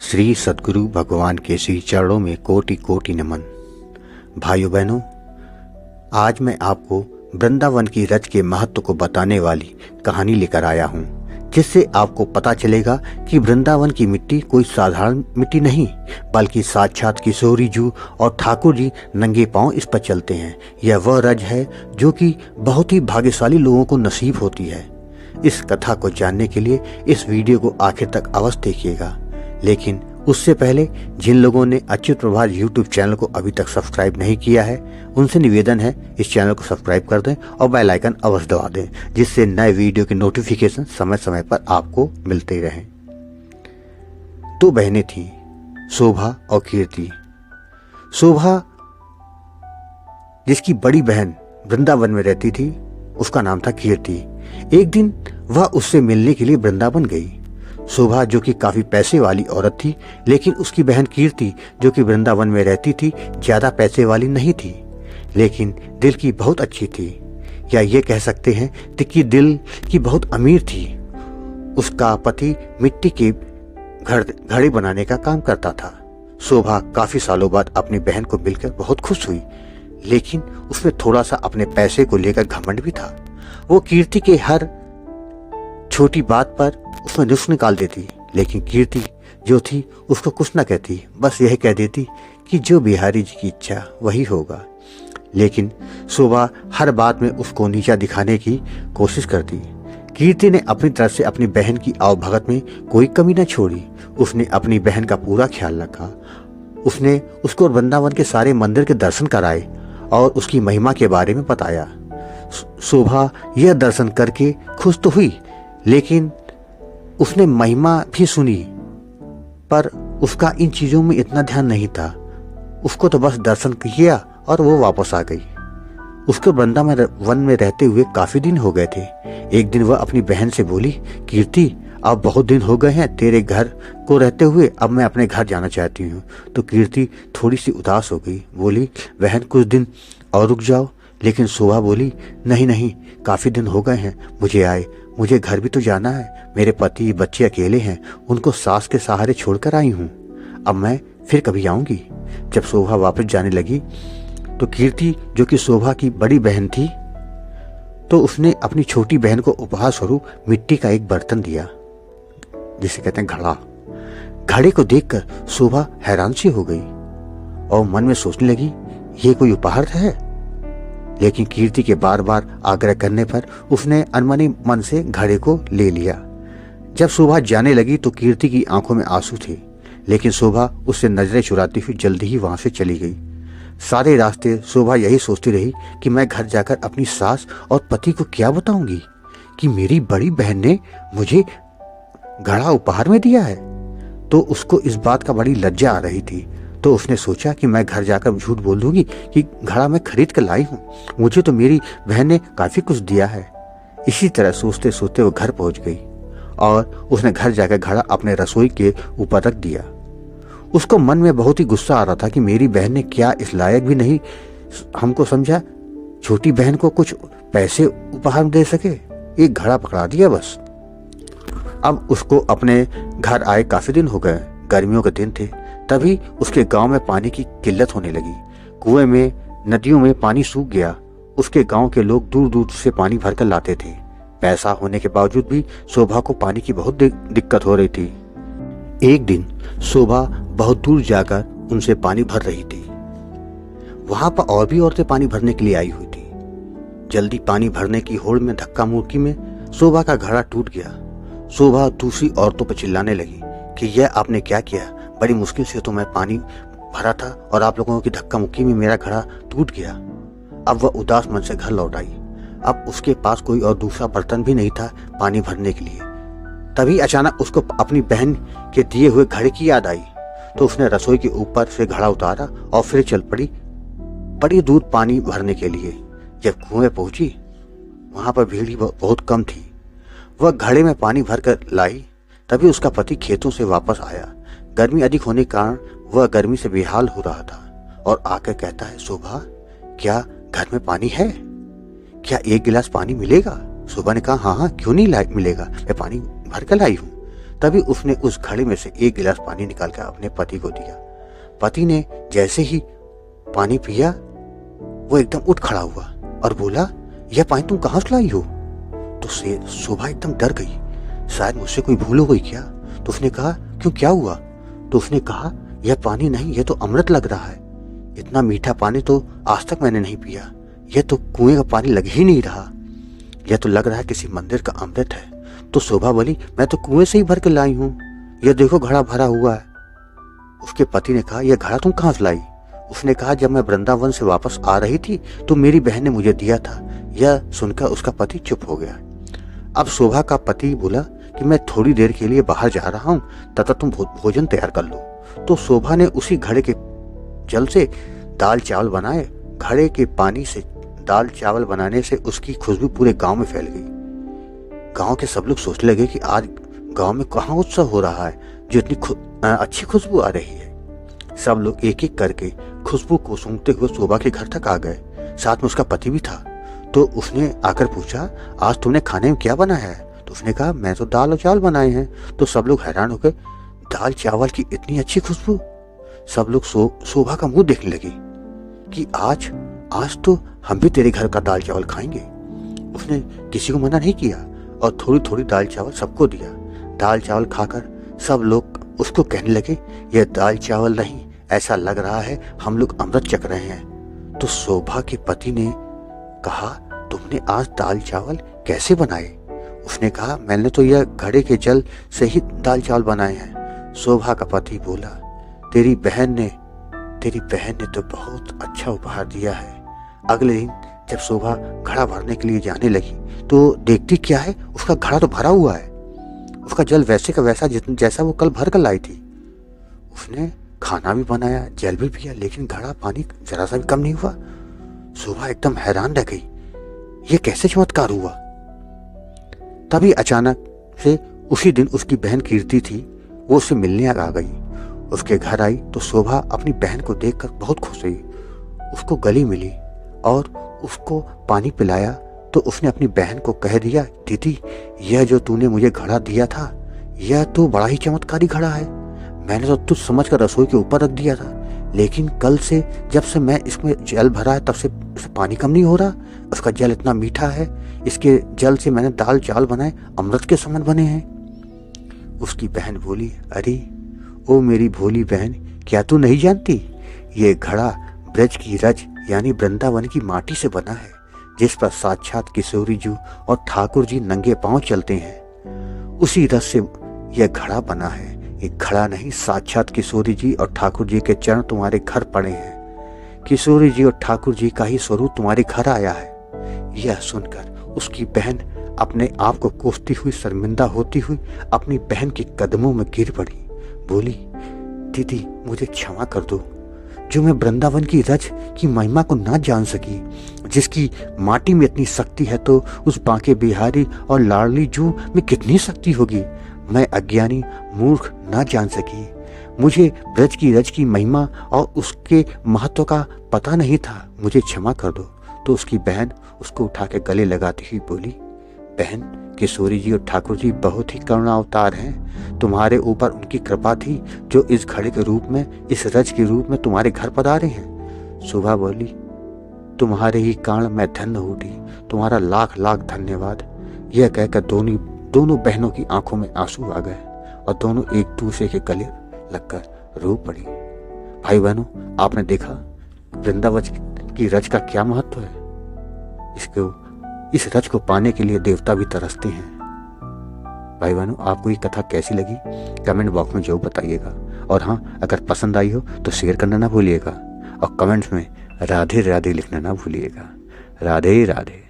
श्री सद्गुरु भगवान के श्री चरणों में कोटि कोटि नमन। भाइयों बहनों, आज मैं आपको वृंदावन की रज के महत्व को बताने वाली कहानी लेकर आया हूँ, जिससे आपको पता चलेगा कि वृंदावन की मिट्टी कोई साधारण मिट्टी नहीं, बल्कि साक्षात किशोरी जी और ठाकुर जी नंगे पांव इस पर चलते हैं। यह वह रज है जो कि बहुत ही भाग्यशाली लोगों को नसीब होती है। इस कथा को जानने के लिए इस वीडियो को आखिर तक अवश्य देखिएगा। लेकिन उससे पहले जिन लोगों ने अच्युत प्रभात यूट्यूब चैनल को अभी तक सब्सक्राइब नहीं किया है, उनसे निवेदन है इस चैनल को सब्सक्राइब कर दें और बेल आइकन अवश्य दबा दें, जिससे नए वीडियो के नोटिफिकेशन समय समय पर आपको मिलते रहें। दो बहनें थीं, शोभा और कीर्ति। शोभा, जिसकी बड़ी बहन वृंदावन में रहती थी, उसका नाम था कीर्ति। एक दिन वह उससे मिलने के लिए वृंदावन गई। शोभा, जो कि काफी पैसे वाली औरत थी, लेकिन उसकी बहन कीर्ति, जो कि वृंदावन में रहती थी, ज्यादा पैसे वाली नहीं थी, लेकिन दिल की बहुत अच्छी थी, या ये कह सकते हैं कि दिल की बहुत अमीर थी। उसका पति मिट्टी के घड़े बनाने का काम करता था। शोभा काफी सालों बाद अपनी बहन को मिलकर बहुत खुश हुई, लेकिन उसमें थोड़ा सा अपने पैसे को लेकर घमंड भी था। वो कीर्ति के हर छोटी बात पर उसमें नुक्स निकाल देती, लेकिन कीर्ति जो थी उसको कुछ न कहती, बस यह कह देती कि जो बिहारी जी की इच्छा वही होगा। लेकिन शोभा हर बात में उसको नीचा दिखाने की कोशिश करती। कीर्ति ने अपनी तरफ से अपनी बहन की आवभगत में कोई कमी न छोड़ी। उसने अपनी बहन का पूरा ख्याल रखा। उसने उसको वृंदावन के सारे मंदिर के दर्शन कराए और उसकी महिमा के बारे में बताया। शोभा यह दर्शन करके खुश तो हुई, लेकिन उसने महिमा भी सुनी, पर उसका इन चीजों में इतना ध्यान नहीं था। उसको तो बस दर्शन किया और वो वापस आ गई। उसके वृंदावन में रहते हुए काफी दिन हो गए थे। एक दिन वह अपनी बहन से बोली, कीर्ति, अब बहुत दिन हो गए हैं तेरे घर को रहते हुए, अब मैं अपने घर जाना चाहती हूँ। तो कीर्ति थोड़ी सी उदास हो गई, बोली, बहन कुछ दिन और रुक जाओ। लेकिन शोभा बोली, नहीं नहीं, काफी दिन हो गए हैं मुझे घर भी तो जाना है। मेरे पति बच्चे अकेले हैं, उनको सास के सहारे छोड़कर आई हूँ। अब मैं फिर कभी आऊंगी। जब शोभा वापस जाने लगी तो कीर्ति, जो कि शोभा की बड़ी बहन थी, तो उसने अपनी छोटी बहन को उपहार स्वरूप मिट्टी का एक बर्तन दिया, जिसे कहते हैं घड़ा। घड़े को देखकर शोभा हैरान सी हो गई और मन में सोचने लगी, ये कोई उपहार है। लेकिन कीर्ति के बार बार आग्रह करने पर उसने अनमनी मन से घड़े को ले लिया। जब शोभा जाने लगी तो कीर्ति की आंखों में आंसू थे, लेकिन शोभा उससे नजरें चुराती हुई जल्दी ही वहां से चली गई। सारे रास्ते शोभा यही सोचती रही कि मैं घर जाकर अपनी सास और पति को क्या बताऊंगी कि मेरी बड़ी बहन ने मुझे घड़ा उपहार में दिया है। तो उसको इस बात का बड़ी लज्जा आ रही थी। तो उसने सोचा कि मैं घर जाकर झूठ बोल दूंगी कि घड़ा मैं खरीद कर लाई हूँ, मुझे तो मेरी बहन ने काफी कुछ दिया है। इसी तरह सोचते सोचते वो घर पहुंच गई और उसने घर जाकर घड़ा अपने रसोई के ऊपर रख दिया। उसको मन में बहुत ही गुस्सा आ रहा था कि मेरी बहन ने क्या इस लायक भी नहीं हमको समझा, छोटी बहन को कुछ पैसे उपहार दे सके, एक घड़ा पकड़ा दिया बस। अब उसको अपने घर आए काफी दिन हो गए, गर्मियों के दिन थे। तभी उसके गांव में पानी की किल्लत होने लगी। कुएं में, नदियों में पानी सूख गया। उसके गांव के लोग दूर दूर से पानी भरकर लाते थे। पैसा होने के बावजूद भी शोभा को पानी की बहुत दिक्कत हो रही थी। एक दिन शोभा बहुत दूर जाकर उनसे पानी भर रही थी। वहां पर और भी औरतें पानी भरने के लिए आई हुई थी। जल्दी पानी भरने की होड़ में, धक्का मुक्की में शोभा का घड़ा टूट गया। शोभा दूसरी औरतों पर चिल्लाने लगी कि यह आपने क्या किया, बड़ी मुश्किल से तो मैं पानी भरा था और आप लोगों की धक्का मुक्की में मेरा घड़ा टूट गया। अब वह उदास मन से घर लौट आई। अब उसके पास कोई और दूसरा बर्तन भी नहीं था पानी भरने के लिए। तभी अचानक उसको अपनी बहन के दिए हुए घड़े की याद आई। तो उसने रसोई के ऊपर से घड़ा उतारा और फिर चल पड़ी बड़ी दूर पानी भरने के लिए। जब कुएं पहुंची, वहां पर भीड़ बहुत कम थी। वह घड़े में पानी भर कर लाई। तभी उसका पति खेतों से वापस आया। गर्मी अधिक होने के कारण वह गर्मी से बेहाल हो रहा था और आकर कहता है, शोभा, क्या घर में पानी है? क्या एक गिलास पानी मिलेगा? शोभा ने कहा, हाँ हाँ, क्यों नहीं मिलेगा, मैं पानी भर कर लाई हूँ। तभी उसने उस घड़े में से एक गिलास पानी निकाल कर अपने पति को दिया। पति ने जैसे ही पानी पिया वो एकदम उठ खड़ा हुआ और बोला, यह पानी तुम कहाँ से लाई हो? तो शोभा एकदम डर गई, शायद मुझसे कोई भूल हो गई क्या? तो उसने कहा, क्यों, क्या हुआ? तो उसने कहा, यह पानी नहीं, यह तो अमृत लग रहा है। इतना मीठा पानी तो आज तक मैंने नहीं पिया। यह तो कुएं का पानी लग ही नहीं रहा, यह तो लग रहा है किसी मंदिर का अमृत है। तो शोभा बोली, मैं तो कुएं से ही भर के लाई हूँ, यह देखो घड़ा भरा हुआ है। उसके पति ने कहा, यह घड़ा तुम कहाँ से लाई? उसने कहा, जब मैं वृंदावन से वापस आ रही थी तो मेरी बहन ने मुझे दिया था। यह सुनकर उसका पति चुप हो गया। अब शोभा का पति बोला कि मैं थोड़ी देर के लिए बाहर जा रहा हूँ, तब तक तुम भोजन तैयार कर लो। तो शोभा ने उसी घड़े के जल से दाल चावल बनाए। घड़े के पानी से दाल चावल बनाने से उसकी खुशबू पूरे गांव में फैल गई। गांव के सब लोग सोचने लगे कि आज गांव में कहाँ उत्सव हो रहा है जो इतनी अच्छी खुशबू आ रही है। सब लोग एक एक करके खुशबू को सूंघते हुए शोभा के घर तक आ गए। साथ में उसका पति भी था। तो उसने आकर पूछा, आज तुमने खाने में क्या बनाया है? तो उसने कहा, मैं तो दाल और चावल बनाए हैं। तो सब लोग हैरान हो गए, दाल चावल की इतनी अच्छी खुशबू। सब लोग शोभा का मुंह देखने लगे कि आज तो हम भी तेरे घर का दाल चावल खाएंगे। उसने किसी को मना नहीं किया और थोड़ी थोड़ी दाल चावल सबको दिया। दाल चावल खाकर सब लोग उसको कहने लगे, यह दाल चावल नहीं, ऐसा लग रहा है हम लोग अमृत चख रहे हैं। तो शोभा के पति ने कहा, तुमने आज दाल चावल कैसे बनाए? उसने कहा, मैंने तो यह घड़े के जल से ही दाल चावल बनाए हैं। शोभा का पति बोला, तेरी बहन ने तो बहुत अच्छा उपहार दिया है। अगले दिन जब शोभा घड़ा भरने के लिए जाने लगी तो देखती क्या है, उसका घड़ा तो भरा हुआ है। उसका जल वैसे का वैसा जैसा वो कल भर कर लाई थी। उसने खाना भी बनाया, जल भी पिया, लेकिन घड़ा पानी जरा सा भी कम नहीं हुआ। शोभा एकदम हैरान रह गई, ये कैसे चमत्कार हुआ? तभी अचानक से उसी दिन उसकी बहन कीर्ति थी, वो उससे मिलने आ गई। उसके घर आई तो शोभा अपनी बहन को देखकर बहुत खुश हुई। उसको गले मिली और उसको पानी पिलाया। तो उसने अपनी बहन को कह दिया, दीदी, यह जो तूने मुझे घड़ा दिया था यह तो बड़ा ही चमत्कारी घड़ा है। मैंने तो तुझ समझ कर रसोई के ऊपर रख दिया था, लेकिन कल से जब से मैं इसमें जल भरा है तब से पानी कम नहीं हो रहा। उसका जल इतना मीठा है, इसके जल से मैंने दाल चावल बनाए, अमृत के समान बने हैं। उसकी बहन बोली, अरे ओ मेरी भोली बहन, क्या तू नहीं जानती, ये घड़ा ब्रज की रज यानी वृंदावन की माटी से बना है, जिस पर साक्षात किशोरी जी और ठाकुर जी नंगे पांव चलते हैं। उसी रस से यह घड़ा बना है। एक घड़ा नहीं, साक्षात किशोरी जी और ठाकुर जी के चरण तुम्हारे घर पड़े हैं। किशोरी जी और ठाकुर जी का ही स्वरूप तुम्हारे घर आया है। यह सुनकर उसकी बहन अपने आप को कोसती हुई, शर्मिंदा होती हुई अपनी बहन के कदमों में गिर पड़ी। बोली, दीदी मुझे क्षमा कर दो, जो मैं वृंदावन की रज की महिमा को ना जान सकी। जिसकी माटी में इतनी शक्ति है तो उस बांके बिहारी और लाडली जू में कितनी शक्ति होगी। मैं अज्ञानी मूर्ख ना जान सकी। मुझे ब्रज की रज की महिमा और उसके महत्व का पता नहीं था, मुझे क्षमा कर दो। तो उसकी बहन उसको उठा के गले लगाती हुई बोली, बहन, किशोरी जी और ठाकुर जी बहुत ही करुणा अवतार हैं। तुम्हारे ऊपर उनकी कृपा थी जो इस घड़े के रूप में, इस रज के रूप में तुम्हारे घर पधारे हैं। शोभा बोली, तुम्हारे ही कारण मैं धन्य उठी, तुम्हारा लाख लाख धन्यवाद। यह कहकर दोनों बहनों की आंखों में आंसू आ गए और दोनों एक दूसरे के गले लगकर रो पड़ी। भाई बहनों, आपने देखा वृंदावन की रज का क्या महत्व है। इस रज को पाने के लिए देवता भी तरसते हैं। भाई बहनों, आपको ये कथा कैसी लगी कमेंट बॉक्स में जरूर बताइएगा। और हाँ, अगर पसंद आई हो तो शेयर करना ना भूलिएगा और कमेंट्स में राधे राधे लिखना ना भूलिएगा। राधे राधे।